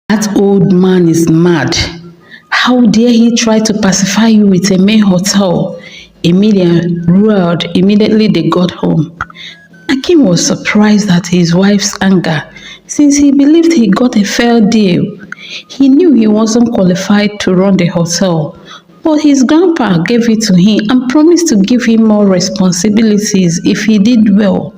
That old man is mad. How dare he try to pacify you with a main hotel? Emilia roared immediately they got home. Akin was surprised at his wife's anger since he believed he got a fair deal. He knew he wasn't qualified to run the hotel, but his grandpa gave it to him and promised to give him more responsibilities if he did well.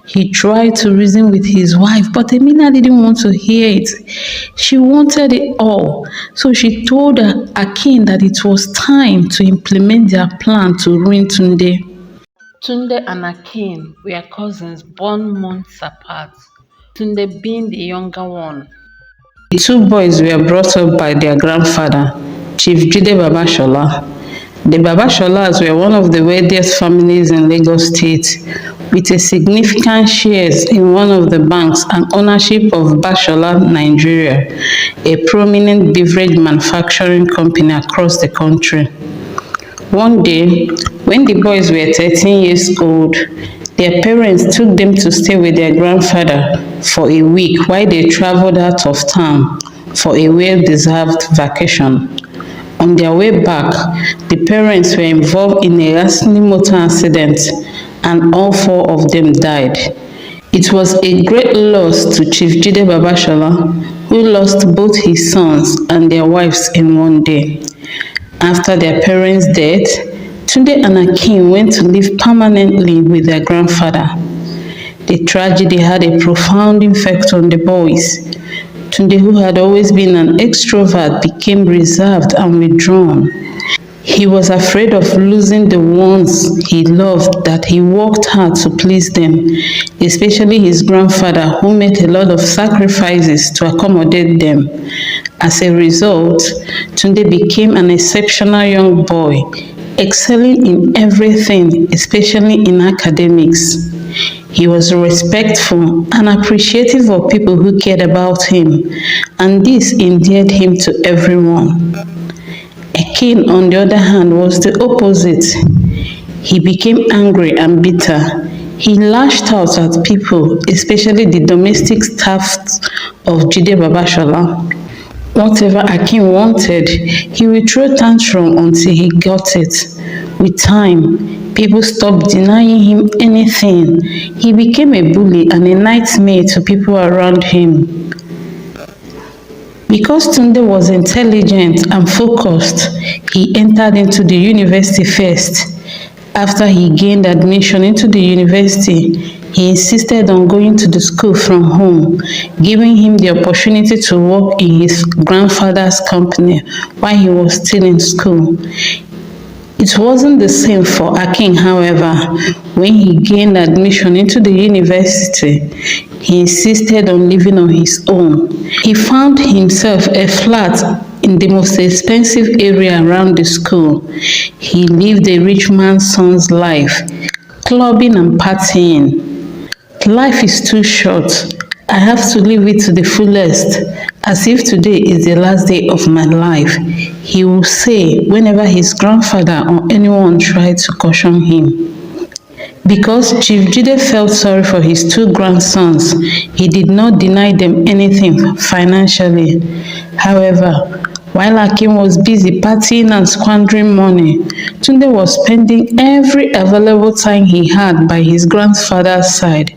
He tried to reason with his wife, but Emilia didn't want to hear it. She wanted it all, so she told Akin that it was time to implement their plan to ruin Tunde. Tunde and Akin were cousins born months apart, Tunde being the younger one. The two boys were brought up by their grandfather, Chief Jide Babashola. The Babasholas were one of the wealthiest families in Lagos State, with a significant shares in one of the banks and ownership of Bashola Nigeria, a prominent beverage manufacturing company across the country. One day, when the boys were 13 years old, their parents took them to stay with their grandfather for a week while they traveled out of town for a well-deserved vacation. On their way back, the parents were involved in a ghastly motor accident and all four of them died. It was a great loss to Chief Jide Babashola, who lost both his sons and their wives in one day. After their parents' death, Tunde and Akin went to live permanently with their grandfather. The tragedy had a profound effect on the boys. Tunde, who had always been an extrovert, became reserved and withdrawn. He was afraid of losing the ones he loved that he worked hard to please them, especially his grandfather, who made a lot of sacrifices to accommodate them. As a result, Tunde became an exceptional young boy, excelling in everything, especially in academics. He was respectful and appreciative of people who cared about him, and this endeared him to everyone. Akin, on the other hand, was the opposite. He became angry and bitter. He lashed out at people, especially the domestic staff of Jide Babashola. Whatever Akin wanted, he would throw tantrum until he got it. With time, people stopped denying him anything. He became a bully and a nightmare to people around him. Because Tunde was intelligent and focused, he entered into the university first. After he gained admission into the university, he insisted on going to the school from home, giving him the opportunity to work in his grandfather's company while he was still in school. It wasn't the same for Akin, however. When he gained admission into the university, he insisted on living on his own. He found himself a flat in the most expensive area around the school. He lived a rich man's son's life, clubbing and partying. Life is too short. I have to live it to the fullest, as if today is the last day of my life, he would say whenever his grandfather or anyone tried to caution him. Because Chief Jide felt sorry for his two grandsons, he did not deny them anything financially. However, while Akin was busy partying and squandering money, Tunde was spending every available time he had by his grandfather's side,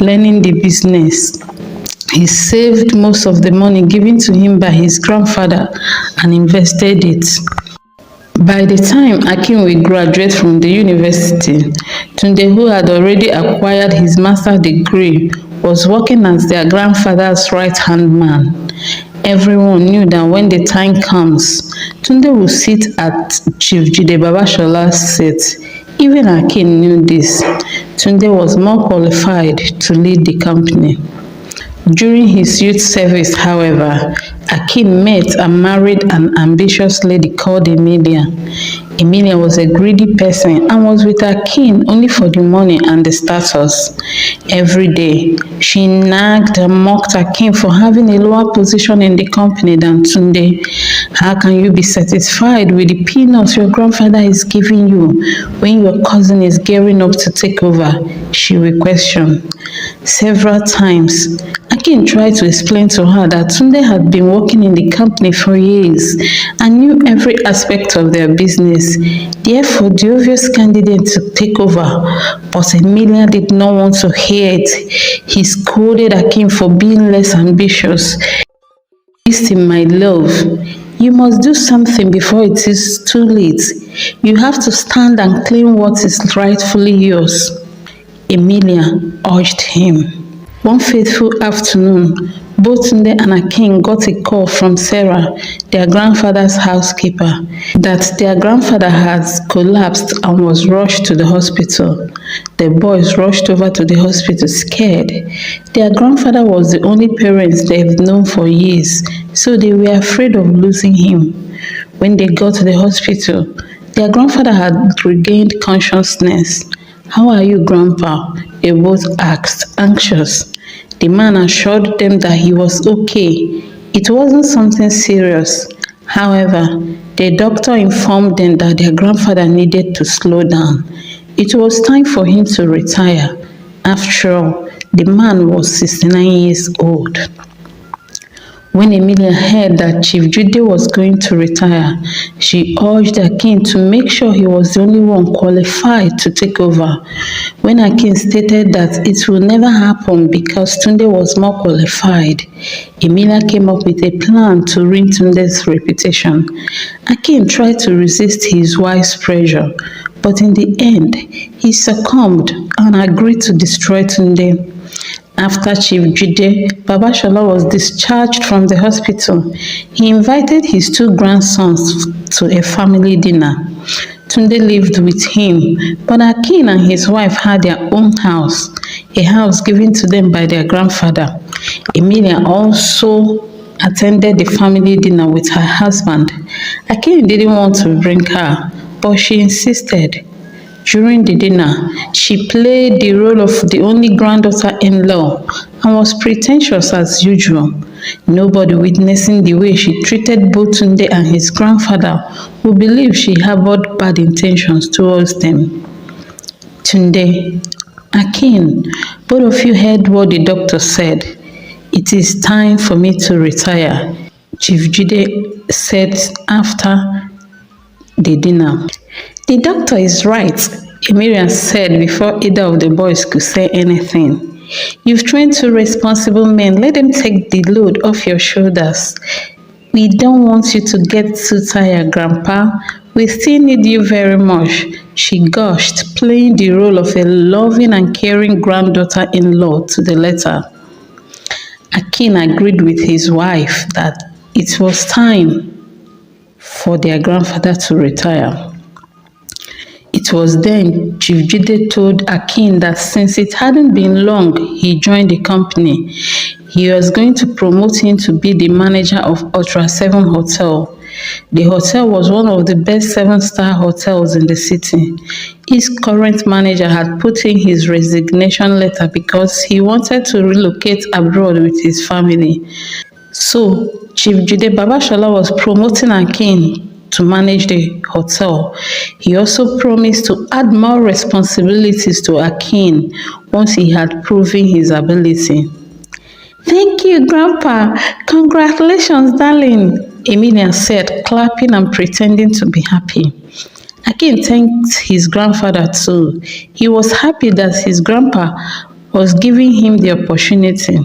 learning the business. He saved most of the money given to him by his grandfather and invested it. By the time Akin will graduate from the university, Tunde, who had already acquired his master's degree, was working as their grandfather's right-hand man. Everyone knew that when the time comes, Tunde will sit at Chief Jide Babashola's seat. Even Akin knew this. Tunde was more qualified to lead the company. During his youth service, however, Akin met and married an ambitious lady called Emilia. Emilia was a greedy person and was with Akin only for the money and the status. Every day, she nagged and mocked Akin for having a lower position in the company than Tunde. How can you be satisfied with the peanuts your grandfather is giving you when your cousin is gearing up to take over? She will question. Several times, Akin Akin tried to explain to her that Tunde had been working in the company for years and knew every aspect of their business. Therefore, the obvious candidate to take over, but Emilia did not want to hear it. He scolded Akin for being less ambitious. Listen, my love, you must do something before it is too late. You have to stand and claim what is rightfully yours. Emilia urged him. One fateful afternoon, both Tunde and Akin got a call from Sarah, their grandfather's housekeeper, that their grandfather had collapsed and was rushed to the hospital. The boys rushed over to the hospital scared. Their grandfather was the only parent they've known for years, so they were afraid of losing him. When they got to the hospital, their grandfather had regained consciousness. "How are you, Grandpa?" they both asked, anxious. The man assured them that he was okay. It wasn't something serious. However, the doctor informed them that their grandfather needed to slow down. It was time for him to retire. After all, the man was 69 years old. When Emilia heard that Chief Jude was going to retire, she urged Akin to make sure he was the only one qualified to take over. When Akin stated that it will never happen because Tunde was more qualified, Emilia came up with a plan to ruin Tunde's reputation. Akin tried to resist his wife's pressure, but in the end, he succumbed and agreed to destroy Tunde. After Chief Jude, Babashola was discharged from the hospital. He invited his two grandsons to a family dinner. Tunde lived with him, but Akin and his wife had their own house, a house given to them by their grandfather. Emilia also attended the family dinner with her husband. Akin didn't want to bring her, but she insisted. During the dinner, she played the role of the only granddaughter-in-law and was pretentious as usual. Nobody witnessing the way she treated both Tunde and his grandfather would believe she harbored bad intentions towards them. Tunde, Akin, both of you heard what the doctor said. It is time for me to retire, Chief Jude said after the dinner. The doctor is right, Emilia said before either of the boys could say anything. You've trained two responsible men. Let them take the load off your shoulders. We don't want you to get too tired, Grandpa. We still need you very much, she gushed, playing the role of a loving and caring granddaughter-in-law to the letter. Akin agreed with his wife that it was time for their grandfather to retire. It was then Chief Jude told Akin that since it hadn't been long he joined the company, he was going to promote him to be the manager of Ultra 7 Hotel. The hotel was one of the best 7-star hotels in the city. His current manager had put in his resignation letter because he wanted to relocate abroad with his family. So, Chief Jude Babashola was promoting Akin to manage the hotel. He also promised to add more responsibilities to Akin once he had proven his ability. Thank you, Grandpa. Congratulations, darling, Emilia said, clapping and pretending to be happy. Akin thanked his grandfather too. He was happy that his grandpa was giving him the opportunity.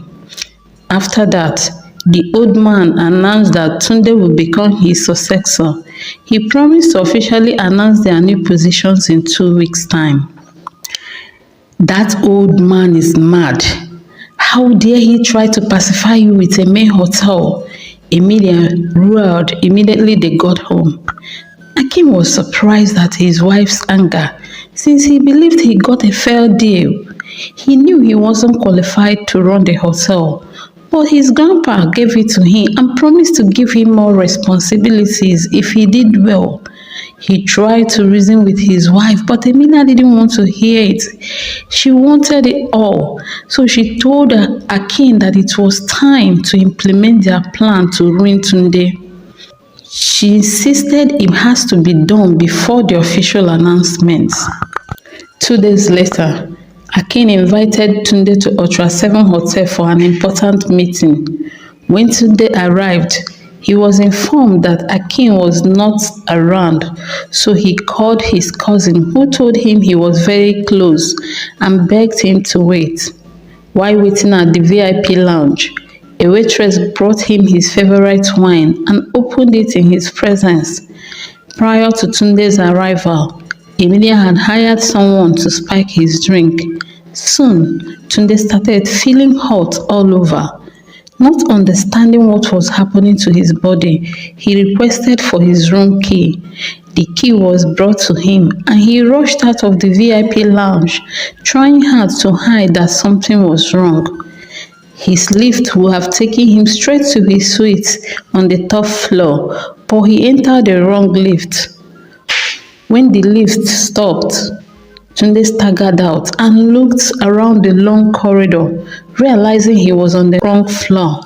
After that, the old man announced that Tunde would become his successor. He promised to officially announce their new positions in 2 weeks' time. That old man is mad. How dare he try to pacify you with a main hotel? Emilia roared immediately they got home. Akin was surprised at his wife's anger since he believed he got a fair deal. He knew he wasn't qualified to run the hotel, but his grandpa gave it to him and promised to give him more responsibilities if he did well. He tried to reason with his wife, but Emilia didn't want to hear it. She wanted it all, so she told Akin that it was time to implement their plan to ruin Tunde. She insisted it has to be done before the official announcement. 2 days later, Akin invited Tunde to Ultra 7 Hotel for an important meeting. When Tunde arrived, he was informed that Akin was not around, so he called his cousin, who told him he was very close, and begged him to wait. While waiting at the VIP lounge, a waitress brought him his favorite wine and opened it in his presence. Prior to Tunde's arrival, Emilia had hired someone to spike his drink. Soon, Tunde started feeling hot all over. Not understanding what was happening to his body, he requested for his room key. The key was brought to him and he rushed out of the VIP lounge, trying hard to hide that something was wrong. His lift would have taken him straight to his suite on the top floor, but he entered the wrong lift. When the lift stopped, Tunde staggered out and looked around the long corridor, realizing he was on the wrong floor.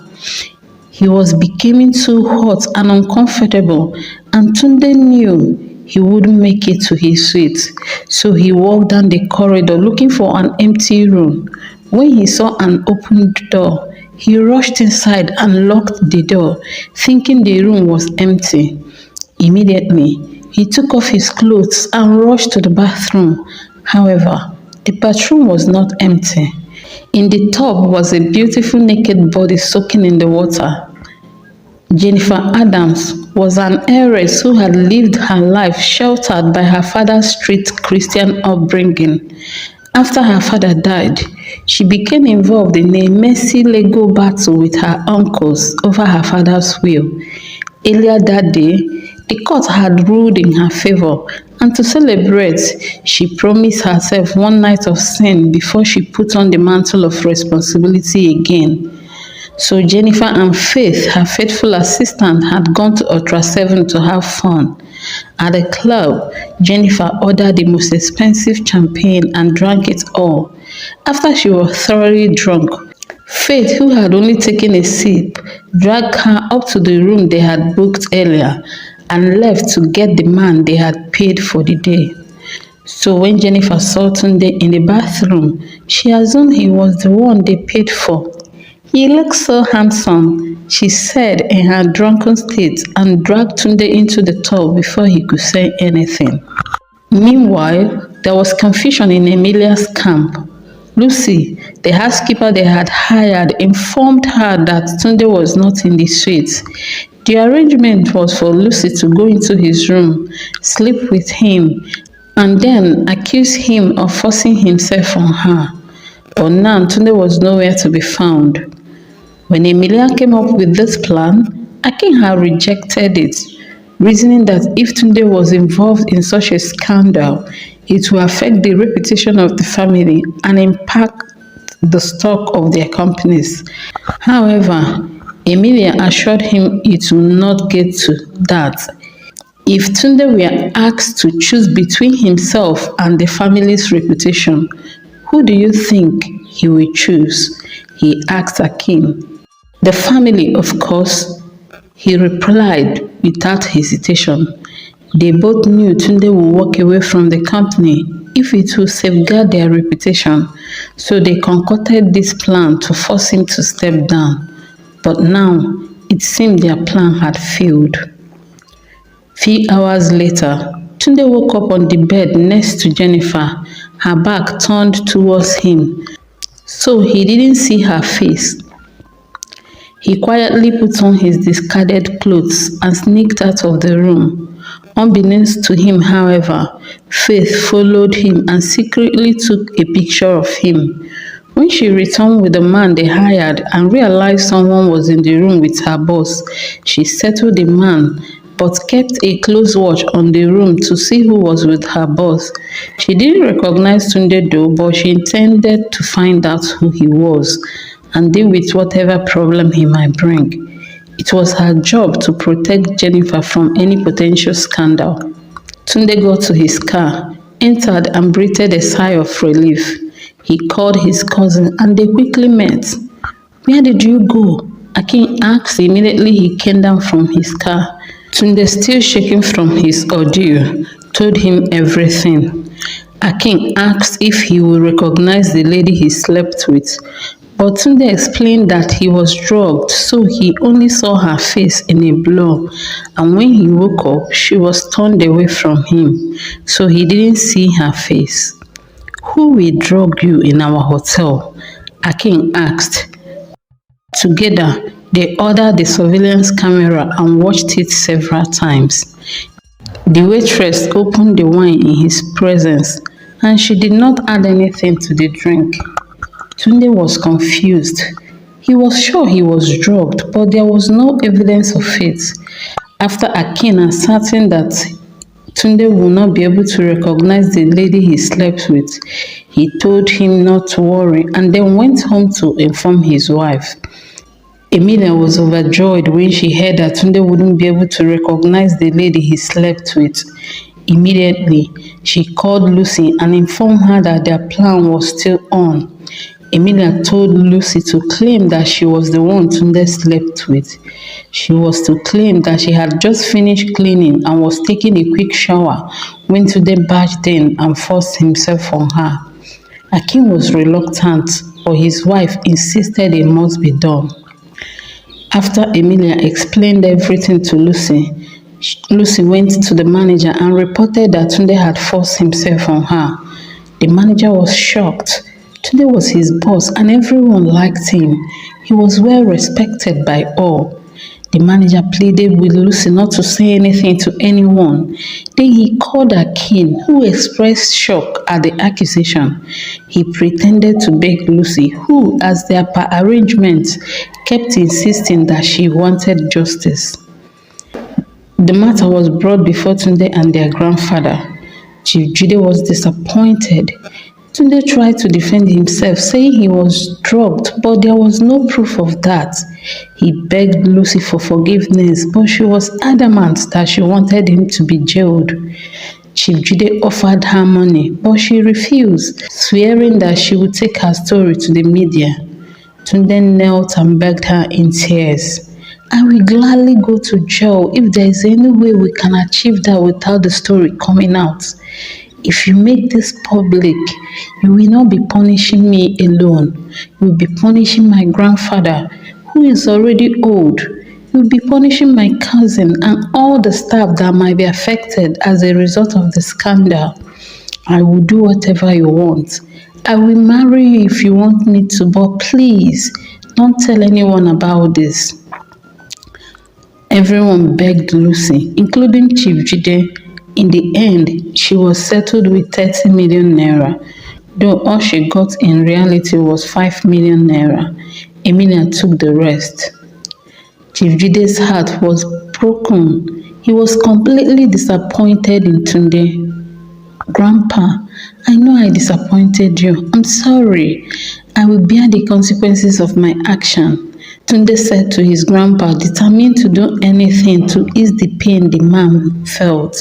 He was becoming too hot and uncomfortable, and Tunde knew he wouldn't make it to his suite. So he walked down the corridor looking for an empty room. When he saw an opened door, he rushed inside and locked the door, thinking the room was empty. Immediately, he took off his clothes and rushed to the bathroom. However, the bathroom was not empty. In the tub was a beautiful naked body soaking in the water. Jennifer Adams was an heiress who had lived her life sheltered by her father's strict Christian upbringing. After her father died, she became involved in a messy legal battle with her uncles over her father's will. Earlier that day, the court had ruled in her favor, and to celebrate, she promised herself one night of sin before she put on the mantle of responsibility again. So Jennifer and Faith, her faithful assistant, had gone to Ultra 7 to have fun. At the club, Jennifer ordered the most expensive champagne and drank it all. After she was thoroughly drunk, Faith, who had only taken a sip, dragged her up to the room they had booked earlier and left to get the man they had paid for the day. So when Jennifer saw Tunde in the bathroom, she assumed he was the one they paid for. "He looks so handsome," she said in her drunken state, and dragged Tunde into the tub before he could say anything. Meanwhile, there was confusion in Emilia's camp. Lucy, the housekeeper they had hired, informed her that Tunde was not in the suite. The arrangement was for Lucy to go into his room, sleep with him, and then accuse him of forcing himself on her. But now Tunde was nowhere to be found. When Emilia came up with this plan, Akin had rejected it, reasoning that if Tunde was involved in such a scandal, it would affect the reputation of the family and impact the stock of their companies. However, Emilia assured him it would not get to that. If Tunde were asked to choose between himself and the family's reputation, who do you think he would choose? He asked Akin. The family, of course, he replied without hesitation. They both knew Tunde would walk away from the company if it would safeguard their reputation, so they concocted this plan to force him to step down. But now, it seemed their plan had failed. Few hours later, Tunde woke up on the bed next to Jennifer, her back turned towards him, so he didn't see her face. He quietly put on his discarded clothes and sneaked out of the room. Unbeknownst to him, however, Faith followed him and secretly took a picture of him. When she returned with the man they hired and realized someone was in the room with her boss, she settled the man but kept a close watch on the room to see who was with her boss. She didn't recognize Tunde though, but she intended to find out who he was and deal with whatever problem he might bring. It was her job to protect Jennifer from any potential scandal. Tunde got to his car, entered and breathed a sigh of relief. He called his cousin and they quickly met. "Where did you go?" Akin asked immediately he came down from his car. Tunde, still shaking from his ordeal, told him everything. Akin asked if he would recognize the lady he slept with, but Tunde explained that he was drugged, so he only saw her face in a blur, and when he woke up, she was turned away from him, so he didn't see her face. Who will drug you in our hotel? Akin asked. Together, they ordered the surveillance camera and watched it several times. The waitress opened the wine in his presence, and she did not add anything to the drink. Tunde was confused. He was sure he was drugged, but there was no evidence of it. After Akin ascertained that Tunde would not be able to recognize the lady he slept with, he told him not to worry and then went home to inform his wife. Emilia was overjoyed when she heard that Tunde wouldn't be able to recognize the lady he slept with. Immediately, she called Lucy and informed her that their plan was still on. Emilia told Lucy to claim that she was the one Tunde slept with. She was to claim that she had just finished cleaning and was taking a quick shower when Tunde barged in and forced himself on her. Akin was reluctant, but his wife insisted it must be done. After Emilia explained everything to Lucy, Lucy went to the manager and reported that Tunde had forced himself on her. The manager was shocked. Tunde was his boss and everyone liked him. He was well respected by all. The manager pleaded with Lucy not to say anything to anyone. Then he called Akin, who expressed shock at the accusation. He pretended to beg Lucy, who, as their per arrangement, kept insisting that she wanted justice. The matter was brought before Tunde and their grandfather. Chief Jide was disappointed. Tunde tried to defend himself, saying he was drugged, but there was no proof of that. He begged Lucy for forgiveness, but she was adamant that she wanted him to be jailed. Chief Jide offered her money, but she refused, swearing that she would take her story to the media. Tunde knelt and begged her in tears. I will gladly go to jail if there is any way we can achieve that without the story coming out. If you make this public, you will not be punishing me alone. You will be punishing my grandfather, who is already old. You will be punishing my cousin and all the staff that might be affected as a result of the scandal. I will do whatever you want. I will marry you if you want me to, but please, don't tell anyone about this. Everyone begged Lucy, including Chief Jide. In the end, she was settled with 30 million naira, though all she got in reality was 5 million naira. Emilia took the rest. Chief Jide's heart was broken. He was completely disappointed in Tunde. Grandpa, I know I disappointed you. I'm sorry. I will bear the consequences of my action. Tunde said to his grandpa, determined to do anything to ease the pain the man felt.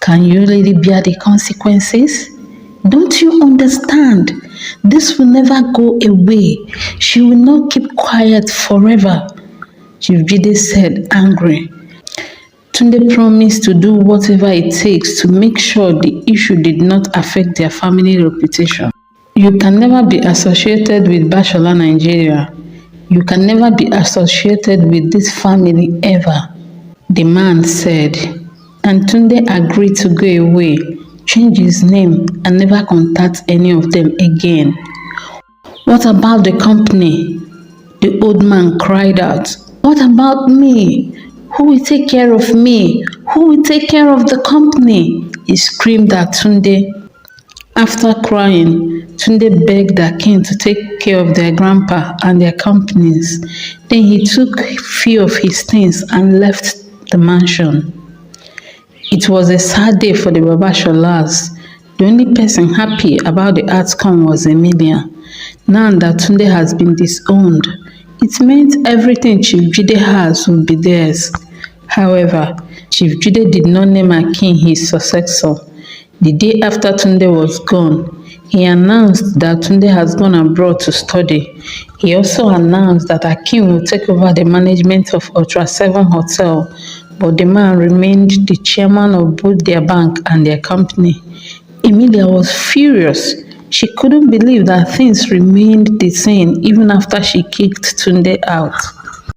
Can you really bear the consequences? Don't you understand? This will never go away. She will not keep quiet forever, Chief Jide said, angry. Tunde promised to do whatever it takes to make sure the issue did not affect their family reputation. You can never be associated with Bashola Nigeria. You can never be associated with this family ever, the man said. And Tunde agreed to go away, change his name, and never contact any of them again. What about the company? The old man cried out. What about me? Who will take care of me? Who will take care of the company? He screamed at Tunde. After crying, Tunde begged Akin to take care of their grandpa and their companies. Then he took few of his things and left the mansion. It was a sad day for the Babasholas. The only person happy about the outcome was Emilia. Now that Tunde has been disowned, it meant everything Chief Jide has would be theirs. However, Chief Jide did not name Akin his successor. The day after Tunde was gone, he announced that Tunde has gone abroad to study. He also announced that Akin will take over the management of Ultra 7 Hotel, but the man remained the chairman of both their bank and their company. Emilia was furious. She couldn't believe that things remained the same even after she kicked Tunde out.